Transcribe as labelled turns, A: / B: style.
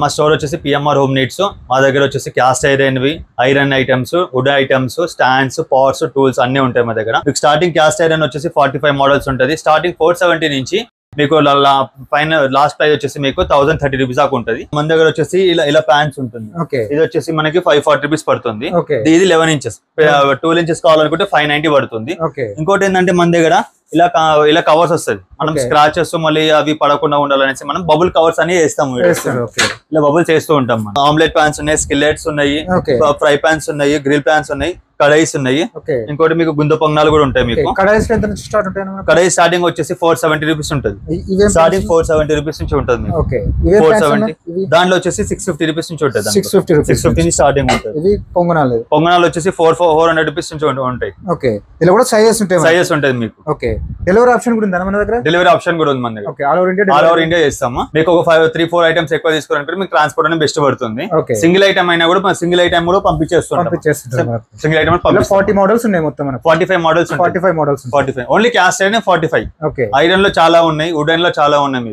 A: మా స్టోర్ వచ్చేసి PMR home needs. మా దగ్గర వచ్చేసి cast iron items, wood items, stands, pots, tools అన్ని ఉంటాయి మా దగ్గర. మీకు స్టార్టింగ్ క్యాస్ట్ ఐరన్ వచ్చేసి 45 మోడల్స్ ఉంటుంది. స్టార్టింగ్ 470 నుంచి మీకు పైన లాస్ట్ ప్రైస్ వచ్చేసి మీకు 1030 రూపీస్ దాకా ఉంటుంది. మన దగ్గర వచ్చేసి ఇలా ప్యాంట్స్ ఉంటుంది. ఇది వచ్చేసి మనకి 540 రూపీస్ పడుతుంది. ఇది 11 ఇంచెస్ 12 ఇంచెస్ కావాలనుకుంటే 590 పడుతుంది. ఇంకోటి ఏంటంటే మన దగ్గర ఇలా కవర్స్ వస్తుంది. మనం స్క్రాచెస్ మళ్ళీ అవి పడకుండా ఉండాలనేసి మనం బబుల్ కవర్స్ అని వేస్తాము. ఇలా బబుల్స్ వేస్తూ ఉంటాం. ఆమ్లెట్ ప్యాన్స్ ఉన్నాయి, స్కిల్లెట్స్ ఉన్నాయి, ఫ్రై ప్యాన్స్ ఉన్నాయి, గ్రిల్ ప్యాన్స్ ఉన్నాయి, కడాయిస్ ఉన్నాయి. ఇంకోటి మీకు గుంద పొంగనాలు కూడా ఉంటాయి. మీకు కడాయి స్టార్టింగ్ వచ్చేసి 470 రూపీస్ ఉంటుంది. స్టార్టింగ్ 470 రూపీస్ నుంచి ఉంటుంది. 470 దాంట్లో వచ్చేసి 650 రూపీస్ నుంచి ఉంటుంది. 650 నుంచి స్టార్టింగ్ ఉంటుంది. పొంగనాలు వచ్చేసి 400 రూపీస్ నుంచి ఉంటాయి. సైజెస్ ఉంటుంది మీకు.
B: డెలివరీ ఆప్షన్ కూడా ఉందా మన దగ్గర?
A: డెలివరీ ఆప్షన్ కూడా ఉంది మన దగ్గర. ఆల్ ఓవర్ ఇండియా చేస్తాము. మీకు ఒక 3-4 ఐటమ్స్ ఎక్కువ తీసుకోవాలంటే మీకు ట్రాన్స్పోర్ట్ అనేది బెస్ట్ పడుతుంది. సింగిల్ ఐటమ్ అయినా కూడా సింగిల్ ఐటమ్ కూడా పంపించేస్తాం. సింగిల్ ఐటమ్
B: 40 మోడల్స్ ఉన్నాయి మొత్తం.
A: 45 models.
B: 45
A: only cast iron 45. Iron లో చాలా ఉన్నాయి, వుడెన్ లో చాలా ఉన్నాయి.